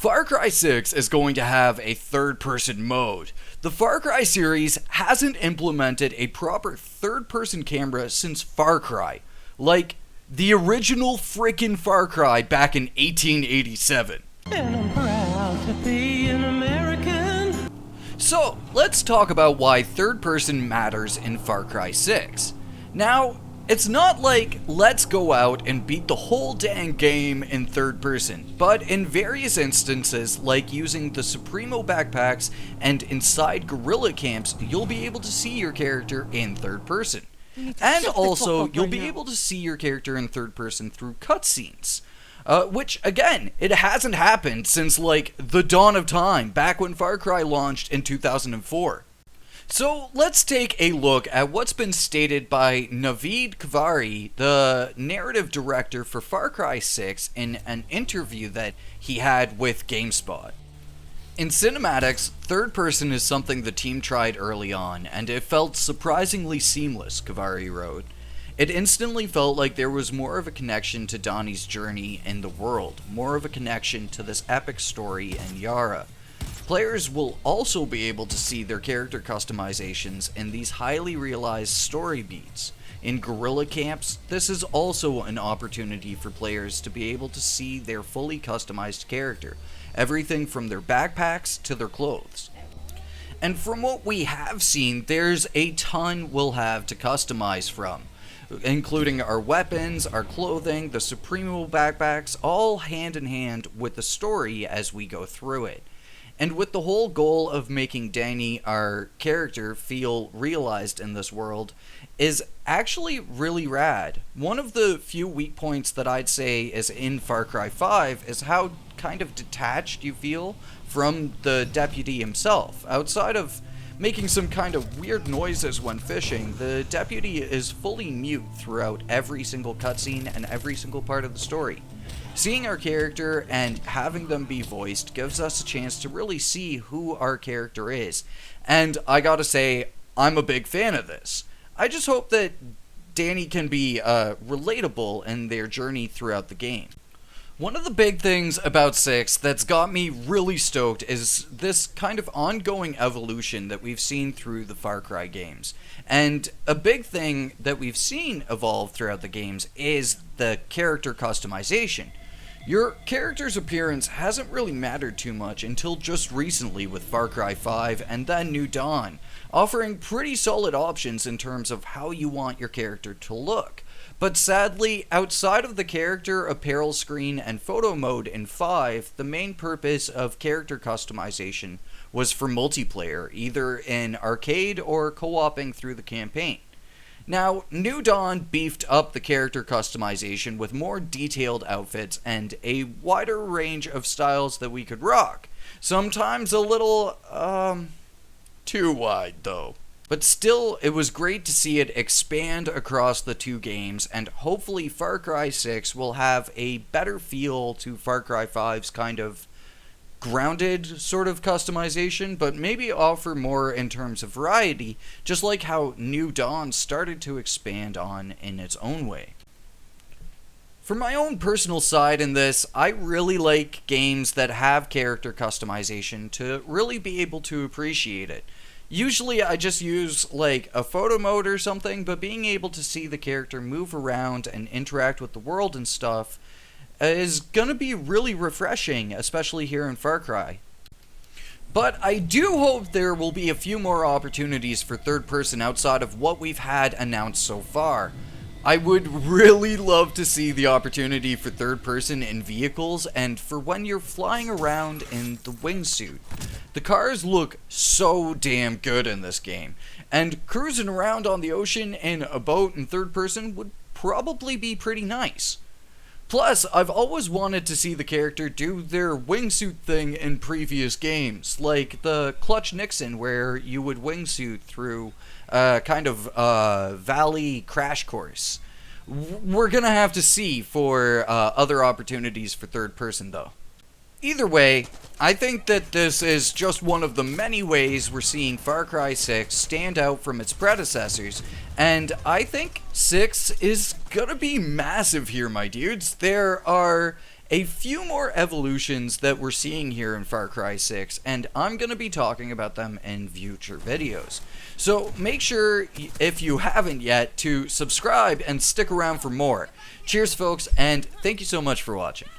Far Cry 6 is going to have a third-person mode. The Far Cry series hasn't implemented a proper third-person camera since Far Cry. Like, the original frickin' Far Cry back in 1887. And I'm proud to be an American. So, let's talk about why third-person matters in Far Cry 6. Now, it's not like, let's go out and beat the whole dang game in third person, but in various instances, like using the Supremo backpacks and inside guerrilla camps, you'll be able to see your character in third person. And also, you'll be able to see your character in third person through cutscenes. Which, again, it hasn't happened since, like, the dawn of time, back when Far Cry launched in 2004. So let's take a look at what's been stated by Navid Kavari, the narrative director for Far Cry 6, in an interview that he had with GameSpot. In cinematics, third person is something the team tried early on, and it felt surprisingly seamless, Kavari wrote. It instantly felt like there was more of a connection to Donnie's journey in the world, more of a connection to this epic story in Yara. Players will also be able to see their character customizations in these highly realized story beats. In guerrilla camps, this is also an opportunity for players to be able to see their fully customized character, everything from their backpacks to their clothes. And from what we have seen, there's a ton we'll have to customize from, including our weapons, our clothing, the Supremo backpacks, all hand in hand with the story as we go through it. And with the whole goal of making Danny, our character, feel realized in this world, is actually really rad. One of the few weak points that I'd say is in Far Cry 5 is how kind of detached you feel from the deputy himself. Outside of making some kind of weird noises when fishing, the deputy is fully mute throughout every single cutscene and every single part of the story. Seeing our character and having them be voiced gives us a chance to really see who our character is. And I gotta say, I'm a big fan of this. I just hope that Danny can be relatable in their journey throughout the game. One of the big things about 6 that's got me really stoked is this kind of ongoing evolution that we've seen through the Far Cry games. And a big thing that we've seen evolve throughout the games is the character customization. Your character's appearance hasn't really mattered too much until just recently with Far Cry 5 and then New Dawn, offering pretty solid options in terms of how you want your character to look. But sadly, outside of the character apparel screen and photo mode in 5, the main purpose of character customization was for multiplayer, either in arcade or co-oping through the campaign. Now, New Dawn beefed up the character customization with more detailed outfits and a wider range of styles that we could rock. Sometimes a little, too wide though. But still, it was great to see it expand across the two games, and hopefully Far Cry 6 will have a better feel to Far Cry 5's kind of grounded sort of customization, but maybe offer more in terms of variety, just like how New Dawn started to expand on in its own way. For my own personal side in this, I really like games that have character customization to really be able to appreciate it. Usually I just use like a photo mode or something, but being able to see the character move around and interact with the world and stuff is gonna be really refreshing, especially here in Far Cry. But I do hope there will be a few more opportunities for third person outside of what we've had announced so far. I would really love to see the opportunity for third person in vehicles and for when you're flying around in the wingsuit. The cars look so damn good in this game, and cruising around on the ocean in a boat in third person would probably be pretty nice. Plus, I've always wanted to see the character do their wingsuit thing in previous games, like the Clutch Nixon, where you would wingsuit through kind of valley crash course. We're gonna have to see for other opportunities for third person, though. Either way, I think that this is just one of the many ways we're seeing Far Cry 6 stand out from its predecessors, and I think 6 is gonna be massive here, my dudes. There are a few more evolutions that we're seeing here in Far Cry 6, and I'm going to be talking about them in future videos. So make sure, if you haven't yet, to subscribe and stick around for more. Cheers, folks, and thank you so much for watching.